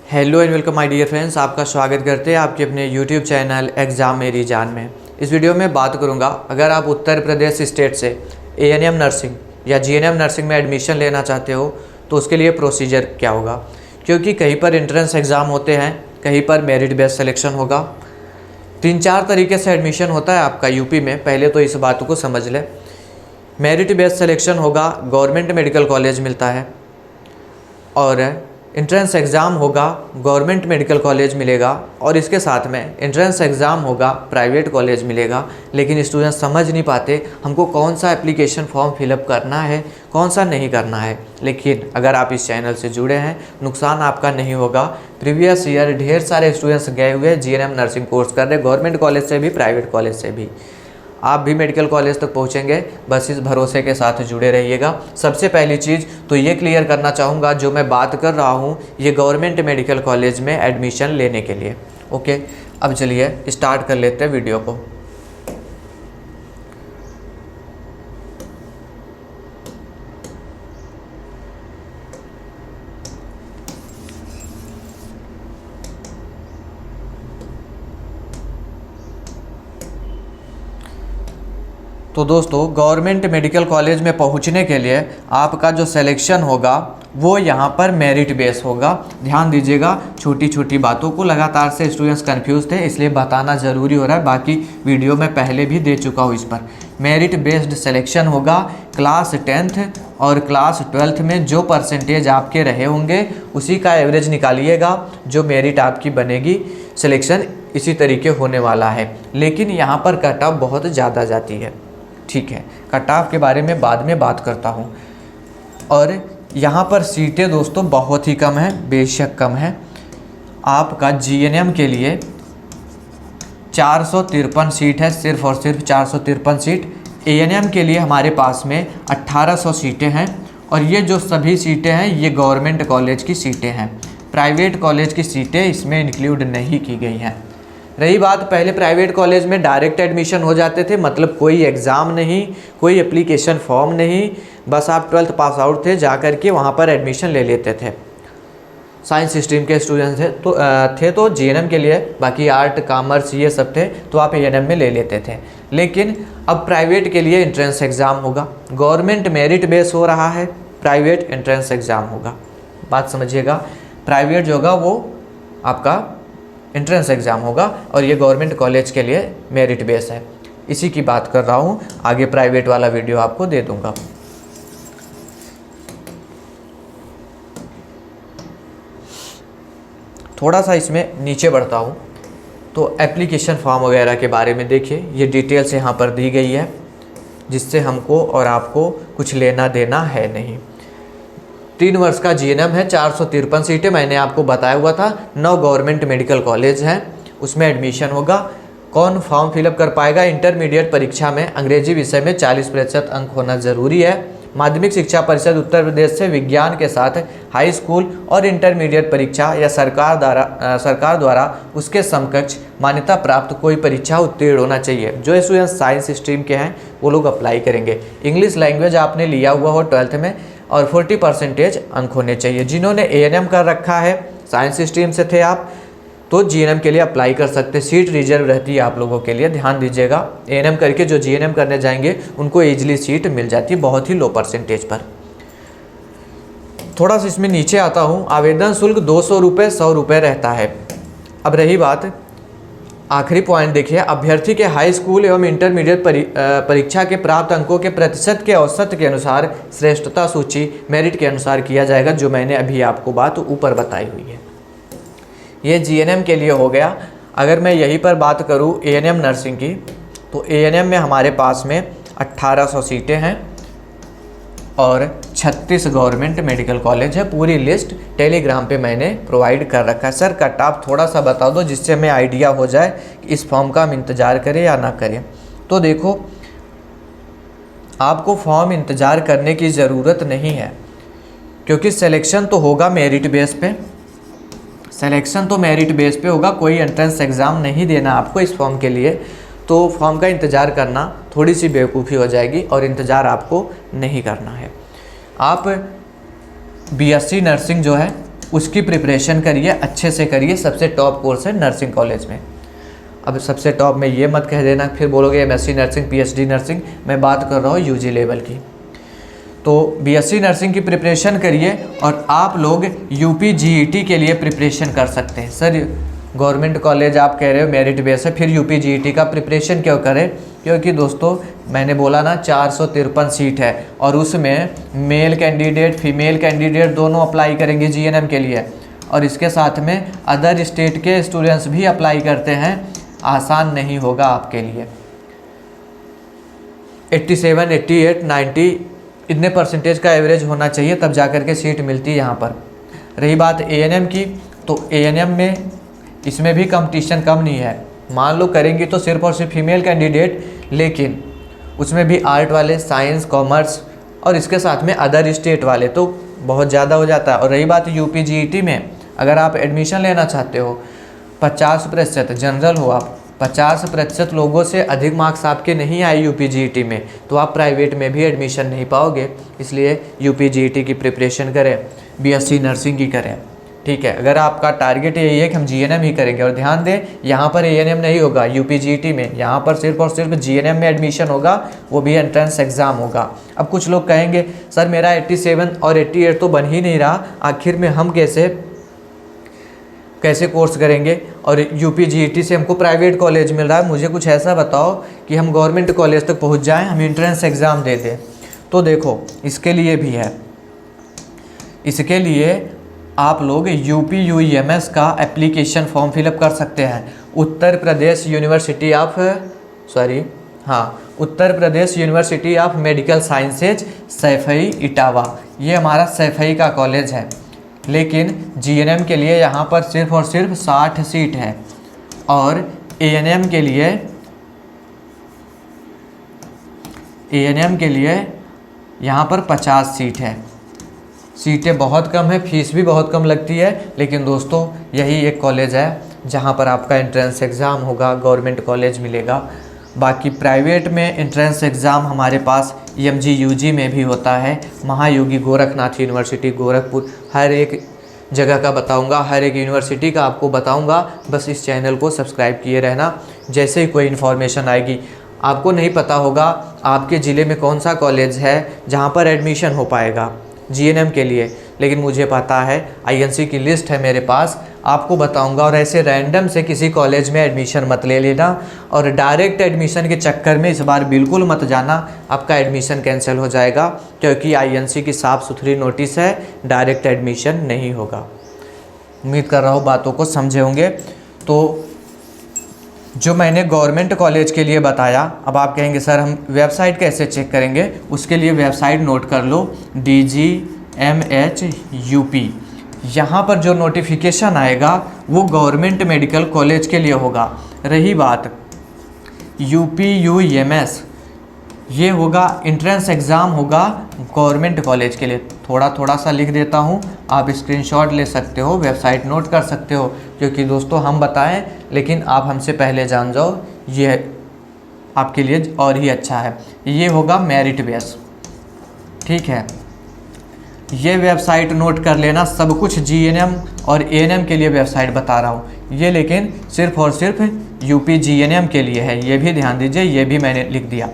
Hello and welcome my dear friends, आपका स्वागत करते हैं आपके अपने यूट्यूब चैनल एग्ज़ाम मेरी जान में। इस वीडियो में बात करूंगा, अगर आप उत्तर प्रदेश स्टेट से एएनएम नर्सिंग या जीएनएम नर्सिंग में एडमिशन लेना चाहते हो तो उसके लिए प्रोसीजर क्या होगा। क्योंकि कहीं पर एंट्रेंस एग्ज़ाम होते हैं, कहीं पर मेरिट बेस्ड सिलेक्शन होगा। 3-4 तरीके से एडमिशन होता है आपका यूपी में। पहले तो इस बात को समझ लें, मेरिट बेस्ड सिलेक्शन होगा, गवर्नमेंट मेडिकल कॉलेज मिलता है, और एंट्रेंस एग्ज़ाम होगा, गवर्नमेंट मेडिकल कॉलेज मिलेगा, और इसके साथ में एंट्रेंस एग्ज़ाम होगा, प्राइवेट कॉलेज मिलेगा। लेकिन स्टूडेंट समझ नहीं पाते हमको कौन सा एप्लीकेशन फॉर्म फिलअप करना है, कौन सा नहीं करना है। लेकिन अगर आप इस चैनल से जुड़े हैं, नुकसान आपका नहीं होगा। प्रीवियस ईयर ढेर सारे स्टूडेंट्स गए हुए जीएनएम नर्सिंग कोर्स कर रहे, गवर्नमेंट कॉलेज से भी, प्राइवेट कॉलेज से भी। आप भी मेडिकल कॉलेज तक पहुंचेंगे, बस इस भरोसे के साथ जुड़े रहिएगा। सबसे पहली चीज़ तो ये क्लियर करना चाहूँगा, जो मैं बात कर रहा हूँ ये गवर्नमेंट मेडिकल कॉलेज में एडमिशन लेने के लिए। ओके, अब चलिए स्टार्ट कर लेते हैं वीडियो को। तो दोस्तों, गवर्नमेंट मेडिकल कॉलेज में पहुंचने के लिए आपका जो सिलेक्शन होगा वो यहाँ पर मेरिट बेस होगा। ध्यान दीजिएगा, छोटी छोटी बातों को लगातार से स्टूडेंट्स कंफ्यूज थे, इसलिए बताना ज़रूरी हो रहा है। बाकी वीडियो में पहले भी दे चुका हूँ इस पर। मेरिट बेस्ड सिलेक्शन होगा। क्लास 10th और क्लास 12th में जो परसेंटेज आपके रहे होंगे उसी का एवरेज निकालिएगा, जो मेरिट आपकी बनेगी। सिलेक्शन इसी तरीके होने वाला है, लेकिन यहाँ पर कट ऑफ बहुत ज़्यादा जाती है। ठीक है, कट ऑफ के बारे में बाद में बात करता हूँ। और यहाँ पर सीटें दोस्तों बहुत ही कम है, बेशक कम है। आपका जीएनएम के लिए 453 सीट है, सिर्फ और सिर्फ 453 सीट। एएनएम के लिए हमारे पास में 1800 सीटें हैं, और ये जो सभी सीटें हैं ये गवर्नमेंट कॉलेज की सीटें हैं। प्राइवेट कॉलेज की सीटें इसमें इंक्लूड नहीं की गई हैं। रही बात, पहले प्राइवेट कॉलेज में डायरेक्ट एडमिशन हो जाते थे, मतलब कोई एग्ज़ाम नहीं, कोई एप्लीकेशन फॉर्म नहीं, बस आप 12th पास आउट थे, जा कर के वहाँ पर एडमिशन ले लेते थे। साइंस स्ट्रीम के स्टूडेंट्स थे तो जीएनएम के लिए, बाकी आर्ट कॉमर्स ये सब थे तो आप एएनएम में ले लेते थे। लेकिन अब प्राइवेट के लिए एंट्रेंस एग्ज़ाम होगा। गवर्नमेंट मेरिट बेस हो रहा है, प्राइवेट एंट्रेंस एग्ज़ाम होगा। बात समझिएगा, प्राइवेट जो होगा वो आपका एंट्रेंस एग्ज़ाम होगा, और ये गवर्नमेंट कॉलेज के लिए मेरिट बेस है। इसी की बात कर रहा हूँ, आगे प्राइवेट वाला वीडियो आपको दे दूँगा। थोड़ा सा इसमें नीचे बढ़ता हूँ तो एप्लीकेशन फॉर्म वगैरह के बारे में देखिए, ये डिटेल्स यहाँ पर दी गई है, जिससे हमको और आपको कुछ लेना देना है नहीं। 3 वर्ष का जीएनएम है, 453 सीटें मैंने आपको बताया हुआ था। 9 गवर्नमेंट मेडिकल कॉलेज हैं, उसमें एडमिशन होगा। कौन फॉर्म फिलअप कर पाएगा? इंटरमीडिएट परीक्षा में अंग्रेजी विषय में 40% अंक होना ज़रूरी है। माध्यमिक शिक्षा परिषद उत्तर प्रदेश से विज्ञान के साथ हाई स्कूल और इंटरमीडिएट परीक्षा या सरकार द्वारा उसके समकक्ष मान्यता प्राप्त कोई परीक्षा उत्तीर्ण होना चाहिए। जो स्टूडेंट साइंस स्ट्रीम के हैं वो लोग अप्लाई करेंगे। इंग्लिश लैंग्वेज आपने लिया हुआ हो 12th में, और 40% अंक होने चाहिए। जिन्होंने एएनएम कर रखा है, साइंस स्ट्रीम से थे आप, तो जीएनएम के लिए अप्लाई कर सकते हैं। सीट रिजर्व रहती है आप लोगों के लिए, ध्यान दीजिएगा। एएनएम करके जो जीएनएम करने जाएंगे उनको ईजिली सीट मिल जाती है, बहुत ही लो परसेंटेज पर। थोड़ा सा इसमें नीचे आता हूँ। आवेदन शुल्क 200 रुपये, 100 रुपये रहता है। अब रही बात, आखिरी पॉइंट देखिए, अभ्यर्थी के हाई स्कूल एवं इंटरमीडिएट परीक्षा के प्राप्त अंकों के प्रतिशत के औसत के अनुसार श्रेष्ठता सूची मेरिट के अनुसार किया जाएगा, जो मैंने अभी आपको बात ऊपर बताई हुई है। ये जीएनएम के लिए हो गया। अगर मैं यहीं पर बात करूँ एएनएम नर्सिंग की, तो एएनएम में हमारे पास में 1800 सीटें हैं और 36 गवर्नमेंट मेडिकल कॉलेज है। पूरी लिस्ट टेलीग्राम पे मैंने प्रोवाइड कर रखा है। सर कट ऑफ थोड़ा सा बता दो, जिससे हमें आइडिया हो जाए कि इस फॉर्म का हम इंतज़ार करें या ना करें। तो देखो, आपको फॉर्म इंतज़ार करने की ज़रूरत नहीं है, क्योंकि सिलेक्शन तो होगा मेरिट बेस पे। सिलेक्शन तो मेरिट बेस पे होगा, कोई एंट्रेंस एग्ज़ाम नहीं देना आपको इस फॉर्म के लिए। तो फॉर्म का इंतज़ार करना थोड़ी सी बेवकूफ़ी हो जाएगी, और इंतज़ार आपको नहीं करना है। आप बीएससी नर्सिंग जो है उसकी प्रिपरेशन करिए, अच्छे से करिए। सबसे टॉप कोर्स है नर्सिंग कॉलेज में। अब सबसे टॉप में ये मत कह देना फिर बोलोगे एमएससी नर्सिंग, पीएचडी नर्सिंग। मैं बात कर रहा हूँ यूजी लेवल की। तो बीएससी नर्सिंग की प्रिपरेशन करिए और आप लोग यूपी जीईटी के लिए प्रिपरेशन कर सकते हैं। सर गवर्नमेंट कॉलेज आप कह रहे हो मेरिट बेस है, फिर यूपी जीईटी का प्रिपरेशन क्यों करें? क्योंकि दोस्तों मैंने बोला ना 453 सीट है और उसमें मेल कैंडिडेट फीमेल कैंडिडेट दोनों अप्लाई करेंगे जीएनएम के लिए, और इसके साथ में अदर स्टेट के स्टूडेंट्स भी अप्लाई करते हैं। आसान नहीं होगा आपके लिए। 87, 88, 90 इतने परसेंटेज का एवरेज होना चाहिए, तब जा कर के सीट मिलती है यहाँ पर। रही बात एएनएम की, तो एएनएम में इसमें भी कंपटीशन कम नहीं है। मान लो करेंगी तो सिर्फ और सिर्फ फीमेल कैंडिडेट, लेकिन उसमें भी आर्ट वाले, साइंस, कॉमर्स और इसके साथ में अदर स्टेट वाले, तो बहुत ज़्यादा हो जाता है। और रही बात यूपी जीईटी में, अगर आप एडमिशन लेना चाहते हो 50% जनरल हो आप, 50% लोगों से अधिक मार्क्स आपके नहीं आए यूपी जीईटी में, तो आप प्राइवेट में भी एडमिशन नहीं पाओगे। इसलिए यूपी जीईटी की प्रिपरेशन करें, बीएससी नर्सिंग की करें। ठीक है, अगर आपका टारगेट यही है कि हम जीएनएम ही करेंगे, और ध्यान दें यहाँ पर एएनएम नहीं होगा यूपी जीईटी में, यहाँ पर सिर्फ और सिर्फ जीएनएम में एडमिशन होगा, वो भी एंट्रेंस एग्ज़ाम होगा। अब कुछ लोग कहेंगे सर मेरा 87 और 88 तो बन ही नहीं रहा, आखिर में हम कैसे कोर्स करेंगे, और यूपी जीईटी से हमको प्राइवेट कॉलेज मिल रहा है, मुझे कुछ ऐसा बताओ कि हम गवर्नमेंट कॉलेज तक पहुंच जाएं, हम एंट्रेंस एग्ज़ाम दे दें। तो देखो इसके लिए भी है, इसके लिए आप लोग यूपी यूईएमएस का एप्लीकेशन फॉर्म फिलअप कर सकते हैं। Uttar Pradesh university of medical sciences Saifai Etawah, ये हमारा सैफई का कॉलेज है। लेकिन जीएनएम के लिए यहाँ पर सिर्फ और सिर्फ 60 सीट है, और एएनएम के लिए यहाँ पर 50 सीट है। सीटें बहुत कम है, फीस भी बहुत कम लगती है, लेकिन दोस्तों यही एक कॉलेज है जहाँ पर आपका एंट्रेंस एग्ज़ाम होगा, गवर्नमेंट कॉलेज मिलेगा। बाकी प्राइवेट में एंट्रेंस एग्ज़ाम हमारे पास EMG-UG में भी होता है। महायोगी गोरखनाथ यूनिवर्सिटी गोरखपुर, हर एक जगह का बताऊंगा, हर एक यूनिवर्सिटी का आपको बताऊंगा। बस इस चैनल को सब्सक्राइब किए रहना, जैसे ही कोई इन्फॉर्मेशन आएगी। आपको नहीं पता होगा आपके ज़िले में कौन सा कॉलेज है जहाँ पर एडमिशन हो पाएगा जीएनएम के लिए, लेकिन मुझे पता है, आईएनसी की लिस्ट है मेरे पास, आपको बताऊंगा। और ऐसे रैंडम से किसी कॉलेज में एडमिशन मत ले लेना, और डायरेक्ट एडमिशन के चक्कर में इस बार बिल्कुल मत जाना, आपका एडमिशन कैंसिल हो जाएगा, क्योंकि आईएनसी की साफ़ सुथरी नोटिस है, डायरेक्ट एडमिशन नहीं होगा। उम्मीद कर रहा हूँ बातों को समझे होंगे। तो जो मैंने गवर्नमेंट कॉलेज के लिए बताया, अब आप कहेंगे सर हम वेबसाइट कैसे चेक करेंगे? उसके लिए वेबसाइट नोट कर लो, DGMHUP। यहाँ पर जो नोटिफिकेशन आएगा वो गवर्नमेंट मेडिकल कॉलेज के लिए होगा। रही बात UPUEMS, ये होगा एंट्रेंस एग्ज़ाम होगा गवर्नमेंट कॉलेज के लिए। थोड़ा सा लिख देता हूँ, आप स्क्रीनशॉट ले सकते हो, वेबसाइट नोट कर सकते हो, क्योंकि दोस्तों हम बताएं लेकिन आप हमसे पहले जान जाओ, ये आपके लिए और ही अच्छा है। ये होगा मेरिट बेस, ठीक है। ये वेबसाइट नोट कर लेना, सब कुछ जीएनएम और एएनएम के लिए वेबसाइट बता रहा हूँ ये, लेकिन सिर्फ और सिर्फ यूपी जीएनएम के लिए है, ये भी ध्यान दीजिए, ये भी मैंने लिख दिया।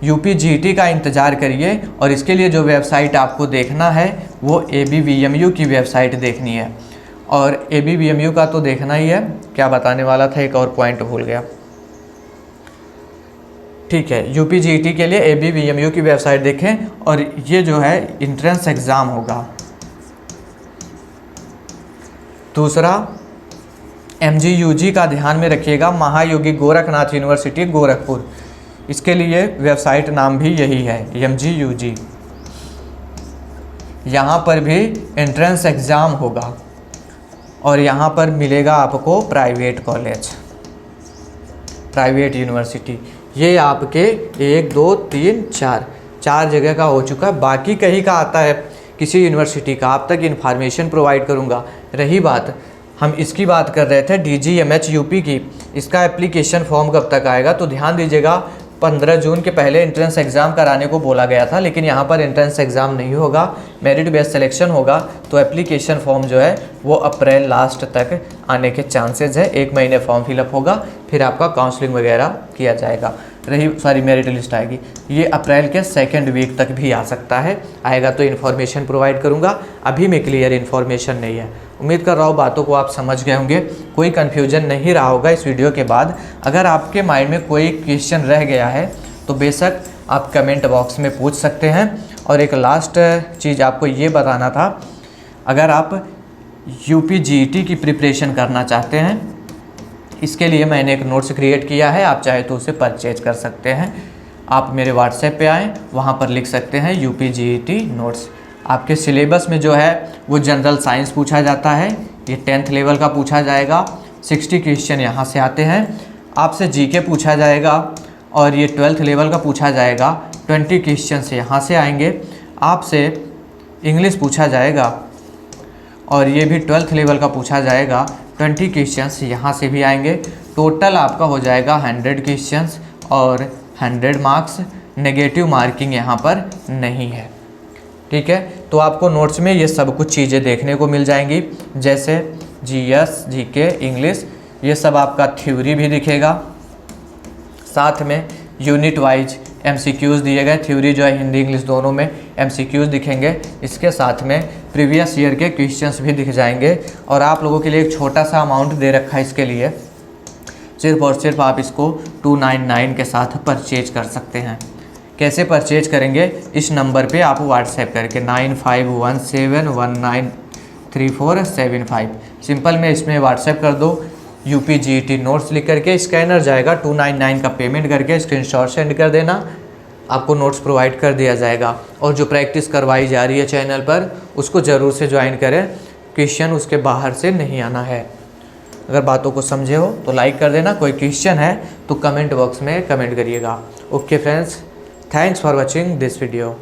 यूपी जीईटी का इंतज़ार करिए, और इसके लिए जो वेबसाइट आपको देखना है वो ABVMU की वेबसाइट देखनी है। और ABVMU का तो देखना ही है, क्या बताने वाला था, एक और पॉइंट भूल गया। ठीक है, यूपी जीईटी के लिए ABVMU की वेबसाइट देखें, और ये जो है एंट्रेंस एग्ज़ाम होगा। दूसरा MGUG का ध्यान में रखिएगा, महायोगी गोरखनाथ यूनिवर्सिटी गोरखपुर, इसके लिए वेबसाइट नाम भी यही है, MGUG। यहाँ पर भी एंट्रेंस एग्ज़ाम होगा, और यहाँ पर मिलेगा आपको प्राइवेट कॉलेज, प्राइवेट यूनिवर्सिटी। ये आपके 1 2 3 4 जगह का हो चुका है, बाकी कहीं का आता है किसी यूनिवर्सिटी का, आप तक इन्फॉर्मेशन प्रोवाइड करूँगा। रही बात, हम इसकी बात कर रहे थे DGMHUP की, इसका एप्लीकेशन फॉर्म कब तक आएगा? तो ध्यान दीजिएगा, 15 जून के पहले एंट्रेंस एग्ज़ाम कराने को बोला गया था, लेकिन यहाँ पर एंट्रेंस एग्ज़ाम नहीं होगा, मेरिट बेस्ड सिलेक्शन होगा। तो एप्लीकेशन फॉर्म जो है वो अप्रैल लास्ट तक आने के चांसेस है। 1 महीने फॉर्म फिलअप होगा, फिर आपका काउंसलिंग वगैरह किया जाएगा। मेरिट लिस्ट आएगी, ये अप्रैल के 2nd वीक तक भी आ सकता है। आएगा तो इन्फॉर्मेशन प्रोवाइड करूँगा। अभी में क्लियर इन्फॉर्मेशन नहीं है। उम्मीद कर रहा हूँ बातों को आप समझ गए होंगे, कोई कन्फ्यूजन नहीं रहा होगा इस वीडियो के बाद। अगर आपके माइंड में कोई क्वेश्चन रह गया है तो बेशक आप कमेंट बॉक्स में पूछ सकते हैं। और एक लास्ट चीज़ आपको ये बताना था, अगर आप UPGET की प्रिपरेशन करना चाहते हैं, इसके लिए मैंने एक नोट्स क्रिएट किया है, आप चाहे तो उसे परचेज कर सकते हैं। आप मेरे व्हाट्सएप पे आएँ, वहाँ पर लिख सकते हैं UPGET नोट्स। आपके सिलेबस में जो है वो जनरल साइंस पूछा जाता है, ये 10th लेवल का पूछा जाएगा। 60 क्वेश्चन यहाँ से आते हैं। आपसे GK पूछा जाएगा और ये 12th लेवल का पूछा जाएगा। 20 क्वेश्चन से यहाँ से आएंगे। आपसे इंग्लिश पूछा जाएगा और ये भी 12th लेवल का पूछा जाएगा। 20 क्वेश्चंस यहाँ से भी आएंगे। टोटल आपका हो जाएगा 100 क्वेश्चंस और 100 मार्क्स। नेगेटिव मार्किंग यहाँ पर नहीं है, ठीक है। तो आपको नोट्स में ये सब कुछ चीज़ें देखने को मिल जाएंगी, जैसे GS, GK, इंग्लिश, ये सब आपका थ्योरी भी दिखेगा। साथ में यूनिट वाइज MCQs दिए गए, थ्योरी जो है हिंदी इंग्लिश दोनों में MCQs दिखेंगे। इसके साथ में प्रीवियस ईयर के क्वेश्चंस भी दिख जाएंगे। और आप लोगों के लिए एक छोटा सा अमाउंट दे रखा है इसके लिए, सिर्फ और सिर्फ आप इसको 299 के साथ परचेज कर सकते हैं। कैसे परचेज करेंगे? इस नंबर पे आप व्हाट्सएप करके 9517193475 सिंपल में इसमें व्हाट्सएप कर दो। UPGET नोट्स लिख करके स्कैनर जाएगा, 299 का पेमेंट करके स्क्रीनशॉट सेंड कर देना, आपको नोट्स प्रोवाइड कर दिया जाएगा। और जो प्रैक्टिस करवाई जा रही है चैनल पर, उसको ज़रूर से ज्वाइन करें। क्वेश्चन उसके बाहर से नहीं आना है। अगर बातों को समझे हो तो लाइक कर देना, कोई क्वेश्चन है तो कमेंट बॉक्स में कमेंट करिएगा। Okay friends, thanks for watching this video.